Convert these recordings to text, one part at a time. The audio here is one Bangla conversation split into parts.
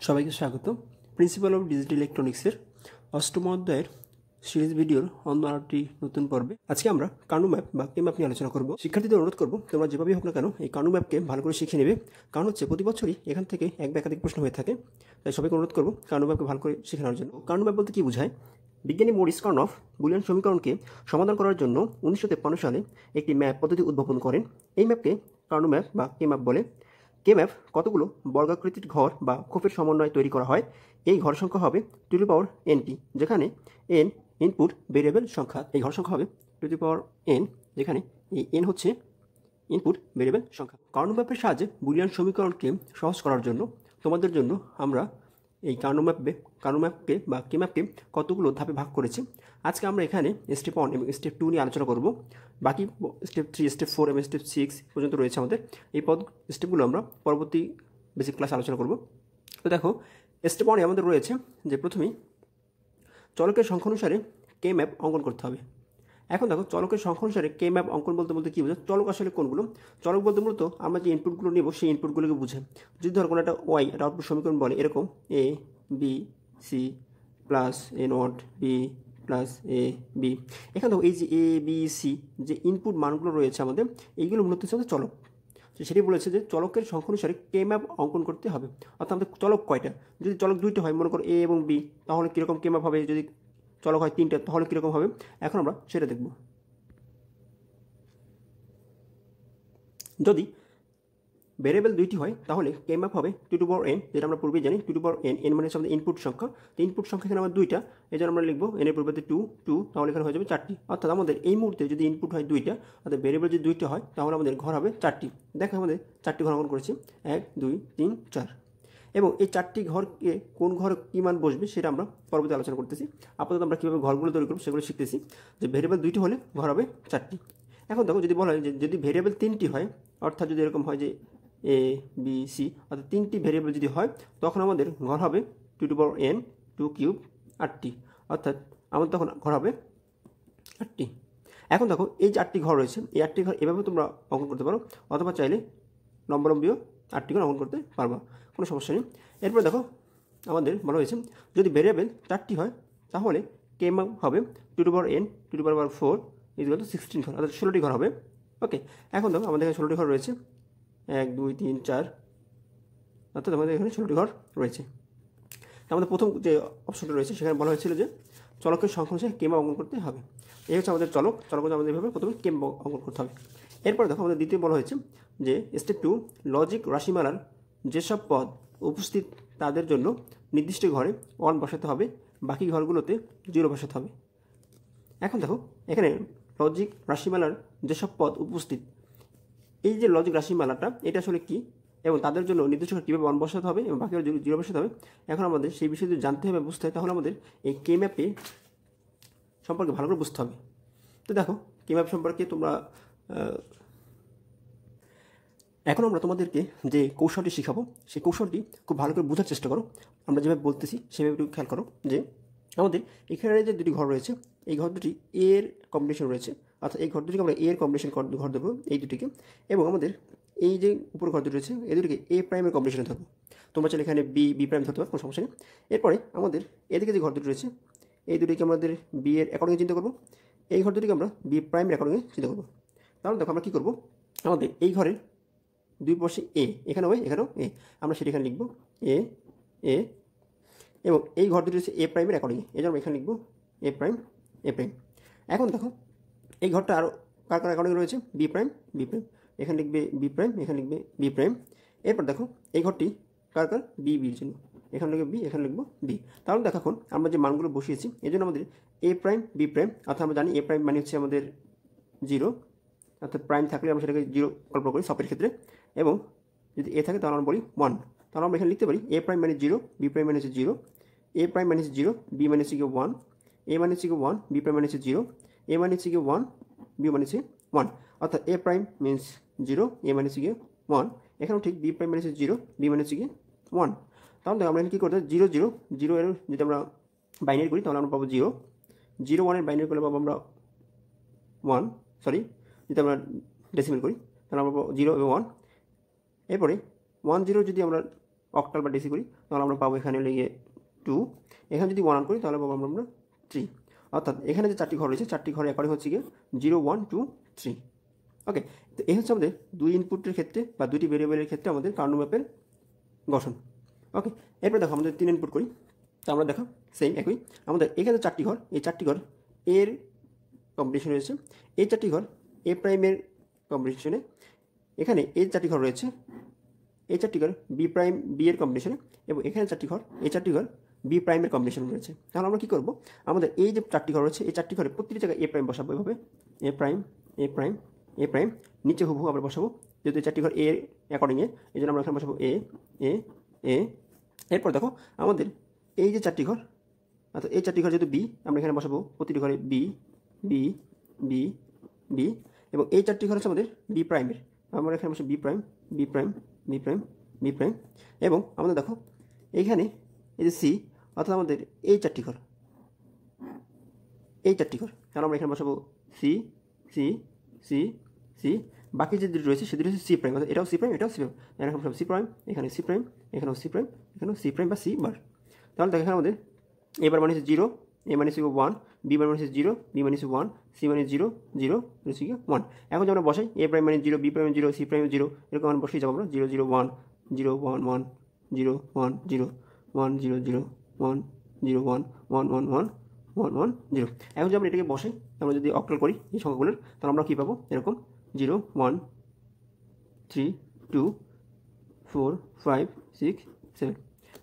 সবাইকে স্বাগত। প্রিন্সিপাল অফ ডিজিটাল ইলেকট্রনিক্সের অষ্টম অধ্যায়ের সিরিজ ভিডিওর অন্য আরেকটি নতুন পর্বে আজকে আমরা কার্নো ম্যাপ বা কে ম্যাপ নিয়ে আলোচনা করব। শিক্ষার্থীদের অনুরোধ করব তোমরা যেভাবেই হোক না কেন এই কার্নো ম্যাপকে ভালো করে শিখে নেবে, কারণ হচ্ছে প্রতি বছরই এখান থেকে এক বা একাধিক প্রশ্ন হয়ে থাকে। তাই সবাইকে অনুরোধ করব কার্নো ম্যাপকে ভালো করে শিখে নেওয়ার জন্য। কার্নো ম্যাপ বলতে কী বোঝায়? বিজ্ঞানী মরিস কার্নফ বুলিয়ান সমীকরণকে সমাধান করার জন্য 1953 সালে একটি ম্যাপ পদ্ধতি উদ্ভাবন করেন। এই ম্যাপকে কার্নো ম্যাপ বা কে ম্যাপ বলে। কে ম্যাপ কতগুলো বর্গাকৃতির ঘর বা খোপের সমন্বয়ে তৈরি করা হয়। এই ঘর সংখ্যা হবে টু দি পাওয়ার এনটি, যেখানে এন ইনপুট ভেরিয়েবল সংখ্যা। এই ঘর সংখ্যা হবে টু দি পাওয়ার এন, যেখানে এই এন হচ্ছে ইনপুট ভেরিয়েবল সংখ্যা। কার্নো ম্যাপের সাহায্যে বুলিয়ান সমীকরণকে সহজ করার জন্য তোমাদের জন্য আমরা এই কার্নো ম্যাপকে বা কে ম্যাপকে কতগুলো ধাপে ভাগ করেছি। আজকে আমরা এখানে স্টেপ 1 এবং স্টেপ 2 নিয়ে আলোচনা করব। বাকি স্টেপ 3, স্টেপ 4 এবং স্টেপ 6 পর্যন্ত রয়েছে আমাদের। এই স্টেপগুলো আমরা পরবর্তী বেসিক ক্লাসে আলোচনা করব। তো দেখো, স্টেপ 1 আমাদের রয়েছে যে প্রথমেই চলকের সংখ্যা অনুসারে কে ম্যাপ অঙ্কন করতে হবে। এখন দেখো, চলকের সংখ্যা অনুসারে কে ম্যাপ অঙ্কন বলতে কী বোঝায়? চলক আসলে কোনগুলো? চলক বলতে মূলত আমরা যে ইনপুটগুলো নেব সেই ইনপুটগুলোকে বুঝে। যদি ধর কোনো একটা ওয়াই একটা আউটপুট সমীকরণ বলে এরকম A B C plus A not B plus A B, এখানে দেখো এই যে এ বি সি যে ইনপুট মানগুলো রয়েছে আমাদের, এইগুলো মূলত হচ্ছে আমাদের চলক। সেটি বলেছে যে চলকের সংখ্যা অনুসারে কে ম্যাপ অঙ্কন করতে হবে। অর্থাৎ আমাদের চলক কয়টা? যদি চলক দুইটা হয়, মনে করো এ এবং বি, তাহলে কীরকম কে ম্যাপ হবে? যদি চলক হয় তিনটা, তাহলে কীরকম হবে? এখন আমরা সেটা দেখব। যদি ভেরিয়েবল দুইটি হয় তাহলে কে ম্যাপ হবে টু টু পাওয়ার এন, যেটা আমরা পূর্বেই জানি। Two to power N, N মানে হচ্ছে আমাদের ইনপুট সংখ্যা। তো ইনপুট সংখ্যা এখানে আমার দুইটা, এই জন্য আমরা লিখবো এনের পরিবর্তে টু, তাহলে এখানে হয়ে যাবে 4টি। অর্থাৎ আমাদের এই মুহূর্তে যদি ইনপুট হয় দুইটা, অর্থাৎ ভেরিয়েবল যদি দুইটা হয়, তাহলে আমাদের ঘর হবে 4টি। দেখো আমাদের 4টি ঘর অঙ্কন করেছি, 1 2 3 4। এবং এই 4টি ঘরকে কোন ঘরে কী মান বসবে সেটা আমরা পরবর্তী আলোচনা করতেছি। আপাতত আমরা কীভাবে ঘরগুলো তৈরি করবো সেগুলো শিখতেছি। যে ভেরিয়েবল দুইটি হলে ঘর হবে 4টি। এখন দেখো, যদি বলা হয় যে যদি ভেরিয়েবল 3টি হয়, অর্থাৎ যদি এরকম হয় যে এ বি সি, অর্থাৎ 3টি ভেরিয়েবল যদি হয়, তখন আমাদের ঘর হবে two to power N 2 cube 8টি। অর্থাৎ আমাদের তখন ঘর হবে 8টি। এখন দেখো, এই যে 8টি ঘর রয়েছে, এই 8টি ঘর এভাবে তোমরা অঙ্কন করতে পারো, অথবা চাইলে লম্বালম্বিও 8টি ঘর অঙ্কন করতে পারবা, কোনো সমস্যা নেই। এরপর দেখো, আমাদের বলা হয়েছে যদি ভেরিয়েবল 4টি হয় তাহলে কে ম্যাপ হবে two to power n two to power 4 equal to 16 ঘর, অর্থাৎ 16টি ঘর হবে। ওকে, এখন দেখো আমাদের এখানে 16টি ঘর রয়েছে, 1 2 3 4, অর্থাৎ আমাদের এখানে 16টি ঘর রয়েছে। আমাদের প্রথম যে অপশনটা রয়েছে সেখানে বলা হয়েছিল যে চলকের সংখ্যা অনুসারে কে ম্যাপ অঙ্কন করতে হবে। এই হচ্ছে আমাদের চলক আমাদের এভাবে প্রথমে কে ম্যাপ অঙ্কন করতে হবে। এরপর দেখো, আমাদের দ্বিতীয় বলা হয়েছে যে স্টেপ 2 লজিক রাশিমালার যেসব পদ উপস্থিত তাদের জন্য নির্দিষ্ট ঘরে 1 বসাতে হবে, বাকি ঘরগুলোতে 0 বসাতে হবে। এখন দেখো, এখানে লজিক রাশিমালার যেসব পদ উপস্থিত, এই যে লজিক রাশিমালাটা এটা আসলে কি এবং তাদের জন্য নির্দিষ্ট কীভাবে 1 বসাতে হবে এবং বাকি 0 বসাতে হবে, এখন আমাদের সেই বিষয়ে যদি জানতে হবে, বুঝতে হয়, তাহলে আমাদের এই কে ম্যাপে সম্পর্কে ভালো করে বুঝতে হবে। তো দেখো, কে ম্যাপ সম্পর্কে তোমরা এখন আমরা তোমাদেরকে যে কৌশলটি শেখাবো সেই কৌশলটি খুব ভালো করে বোঝার চেষ্টা করো। আমরা যেভাবে বলতেছি সেভাবে একটু খেয়াল করো যে আমাদের এখানে যে দুটি ঘর রয়েছে, এই ঘর দুটি এর কম্বিনেশন রয়েছে, অর্থাৎ এই ঘর দুটিকে আমরা এর কম্বিনেশন ঘর দেবো, এই দুটিকে। এবং আমাদের এই যে উপর ঘর দুটি রয়েছে এই দুটিকে এ প্রাইমের কম্বিনেশনে ধরবো। তোমরা চাইলে এখানে বি প্রাইম ধরতে পারো, কোনো সমস্যা নেই। এরপরে আমাদের এদিকে যে ঘর দুটি রয়েছে এই দুটিকে আমাদের বি এর অ্যাকর্ডিংয়ে চিন্তা করবো, এই ঘর দুটিকে আমরা বি প্রাইমের অ্যাকর্ডিংয়ে চিন্তা করবো। তাহলে দেখো আমরা কী করবো, আমাদের এই ঘরের দুই পাশে এ, এখানেও এ, আমরা সেটা এখানে লিখবো এ এবং এই ঘর দুটি রয়েছে এ প্রাইমের অ্যাকর্ডিংয়ে, এই জন্য এখানে লিখবো এ প্রাইম। এখন দেখো, এই ঘরটা আরও কার অ্যাকর্ডিং রয়েছে বি প্রাইম, এখানে লিখবে বি প্রাইম, এখানে লিখবে বি প্রাইম। এরপর দেখো, এই ঘরটি কার বির জন্য, এখানে লিখবে বি, এখানে লিখবো বি। তাহলে দেখো, এখন আমরা যে মানগুলো বসিয়েছি এই জন্য আমাদের এ প্রাইম বি প্রাইম, অর্থাৎ আমরা জানি এ প্রাইম মানে হচ্ছে আমাদের 0, অর্থাৎ প্রাইম থাকলে আমরা সেটাকে 0 কল্পনা করি সবের ক্ষেত্রে, এবং যদি এ থাকে তাহলে আমরা বলি 1। তাহলে আমরা এখানে লিখতে পারি এ প্রাইম মানে 0, বি প্রাইম মানে হচ্ছে 0, এ প্রাইম মানে হচ্ছে 0, বি মানে হচ্ছে 1, এ মানে হচ্ছে 1, বি প্রাইম মানে হচ্ছে 0, এ মানে হচ্ছে 1, বি মানে হচ্ছে 1, অর্থাৎ এ প্রাইম মিনস 0, এ মানে হচ্ছে 1, এখানেও ঠিক বি প্রাইম মানে হচ্ছে 0, বি মানে হচ্ছে 1। তাহলে আমরা এখানে কী করতে 0 0 0 এর যদি আমরা বাইনারি করি তাহলে আমরা পাবো 0, 0 1 এর বাইনারি করলে পাবো আমরা 1, সরি যদি আমরা ডেসিমেল করি তাহলে আমরা পাবো 0 এবং 1। এরপরে 1 0 যদি আমরা অক্টাল বা ডেসি করি তাহলে আমরা পাবো এখানে লিখে 2, এখানে যদি 1 করি তাহলে পাবো আমরা 3। অর্থাৎ এখানে যে 4টি ঘর রয়েছে 4টি ঘরে অ্যাকর্ডিং হচ্ছে গিয়ে 0, 1, 2, 3। ওকে, তো এই হচ্ছে আমাদের 2 ইনপুটের ক্ষেত্রে বা 2টি ভেরিয়েবলের ক্ষেত্রে আমাদের কার্নো ম্যাপের গঠন। ওকে, এরপর দেখো আমাদের 3 ইনপুট করি, তো আমরা দেখো সেম একই, আমাদের এখানে 4টি ঘর, এই 4টি ঘর এর কম্বিনেশন রয়েছে, এই 4টি ঘর এ প্রাইমের কম্বিনেশনে, এখানে এই 4টি ঘর রয়েছে, এই 4টি ঘর বি প্রাইম বি এর কম্বিনেশনে, এবং এখানে 4টি ঘর, এই 4টি ঘর বি প্রাইমের কম্বিনেশন রয়েছে। তাহলে আমরা কী করবো, আমাদের এই যে 4টি ঘর রয়েছে এই 4টি ঘরে প্রতিটি জায়গায় এ প্রাইম বসাবো, এভাবে এ প্রাইম এ প্রাইম এ প্রাইম, নিচে হুবহু আবার বসাবো, যেহেতু এই 4টি ঘর এ অ্যাকর্ডিংয়ে এই জন্য আমরা এখানে বসাবো এ এ এ। এরপর দেখো আমাদের এই যে 4টি ঘর, অর্থাৎ এই 4টি ঘর যেহেতু বি, আমরা এখানে বসাবো প্রতিটি ঘরে বি বি বি বি, এবং এই 4টি ঘর হচ্ছে আমাদের বি প্রাইমের, আমরা এখানে বসে B prime B prime B prime B prime, এবং আমাদের দেখো এইখানে এই যে সি, অর্থাৎ আমাদের এই 4টি ঘর, এই 4টি ঘর, কারণ আমরা এখানে বসাবো সি সি সি সি, বাকি যে দুটো রয়েছে সেগুলো হচ্ছে সি প্রাইম, অর্থাৎ এটাও সি প্রাইম এটাও সি প্রাইম, এখানে বসাবো সি প্রাইম, এখানে সি প্রাইম, এখানেও সি প্রাইম, এখানেও সি প্রাইম বা সি বার। তাহলে দেখো এখানে আমাদের এবার মানে হচ্ছে 0, এ মানে হচ্ছে 1, বি মানে হচ্ছে 0, বি মানে হচ্ছে 1, সি মানে 0 0 হচ্ছে 1। এখন যদি আমরা বসাই এ প্রাইম মানে 0, বি প্রাইম 0, সি প্রাইম 0, এরকম আমরা বসেই যাবো আমরা 0 0 1 0 1 1 0 1 0 1 0 0 1 0 1 1 1 1 1 1 0। এখন যদি আমরা এটাকে বসাই, আমরা যদি অক্টাল করি এই সংখ্যাগুলোর, তাহলে আমরা কী পাবো, এরকম 0 1 3 2 4 5 6 7।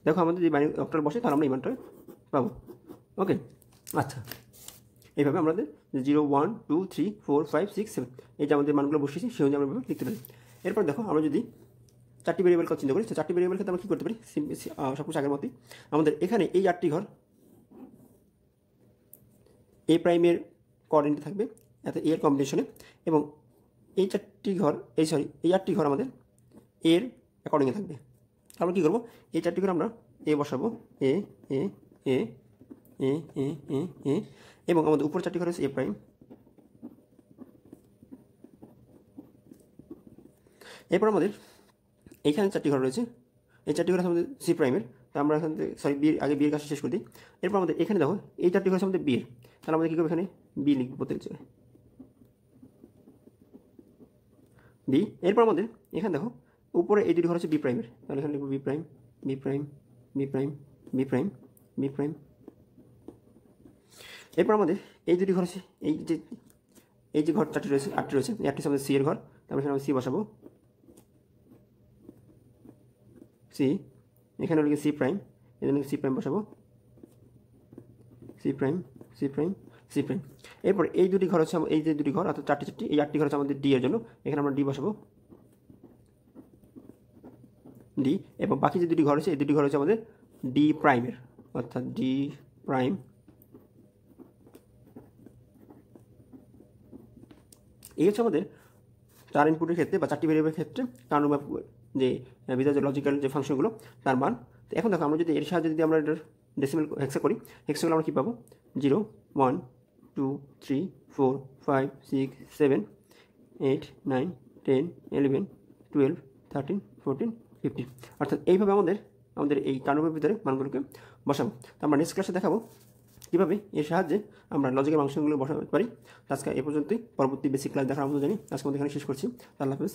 দেখো আমাদের যদি বাইনারি অক্টাল বসে তাহলে আমরা এই মানটা পাবো। ওকে, আচ্ছা, এইভাবে আমাদের 0 1 2 3 4 5 6 7 এই যে আমাদের মানগুলো বসিয়েছি সেই অনুযায়ী আমরা লিখতে পারি। এরপর দেখো আমরা যদি 4টি ভেরিয়েবল কথা চিন্তা করি, তো 4টি ভেরিয়েবল ক্ষেত্রে আমরা কী করতে পারি, সব কিছু আগের মতোই, আমাদের এখানে এই 8টি ঘর এ প্রাইমের কোঅর্ডিনেটে থাকবে, অর্থাৎ এর কম্বিনেশনে, এবং এই 4টি ঘর এই 8টি ঘর আমাদের এর অ্যাকর্ডিংয়ে থাকবে। আমরা কী করবো, এই 4টি ঘর আমরা এ বসাবো, এ এ এ এ এ এ এ, এবং আমাদের উপর 4টি ঘর হচ্ছে এ প্রাইম, এরপর আমাদের এইখানে 4টি ঘর রয়েছে, এই 4টি ঘর আছে আমাদের সি প্রাইমের, তো আমরা এখান থেকে বিয়ের আগে বিয়ের কাজটা শেষ করে দিই। এরপর আমাদের এখানে দেখো এই 4টি ঘর আছে আমাদের বিয়ের, তাহলে আমাদের কী করবো, এখানে বি লিখবো প্রত্যেক জায়গায় বি। এরপর আমাদের এখানে দেখো উপরে এই 2টি ঘর হচ্ছে বি প্রাইমের, তাহলে এখানে লিখবো B prime B prime B prime B prime B prime. এরপর আমাদের এই 2টি ঘর আছে, এই যে ঘর 4টি রয়েছে 8টি রয়েছে, এই 8টি হচ্ছে আমাদের সি এর ঘর, তারপরে এখানে আমরা সি বসাবো সি, এখানে লিখে সি প্রাইম, এখানে সি প্রাইম বসাবো C prime C prime C prime. এরপর এই 2টি ঘর হচ্ছে এই যে 2টি ঘর, অর্থাৎ 4টি এই 8টি ঘর হচ্ছে আমাদের ডি এর জন্য, এখানে আমরা ডি বসাবো ডি, এবং বাকি যে 2টি ঘর আছে এই 2টি ঘর হচ্ছে আমাদের ডি প্রাইমের, অর্থাৎ ডি প্রাইম। এই হচ্ছে আমাদের 4 ইনপুটের ক্ষেত্রে বা 4টি ভেরিয়েবলের ক্ষেত্রে কার্নো ম্যাপ যে ভিতরে যে লজিক্যাল যে ফাংশনগুলো তার মান। তো এখন দেখো আমরা যদি এর সাহায্যে যদি আমরা এটার ডেসিমেল হেক্সা করি, হেক্সাগুলো আমরা কী পাবো, 0 1 2 3 4 5 6 7 8 9 10 11 12 13 14 15, অর্থাৎ এইভাবে আমাদের এই কার্নো ম্যাপের ভিতরে মানগুলোকে বসাবো। তো আমরা নেক্সট ক্লাসে দেখাবো কীভাবে এর সাহায্যে আমরা লজিক্যাল ফাংশনগুলো বসাতে পারি। আজকে এ পর্যন্তই, পরবর্তী বেসিক ক্লাস দেখার আমন্ত্রণ জানি। আজকে আমাদের এখানে শেষ করছি। আল্লাহ হাফেজ।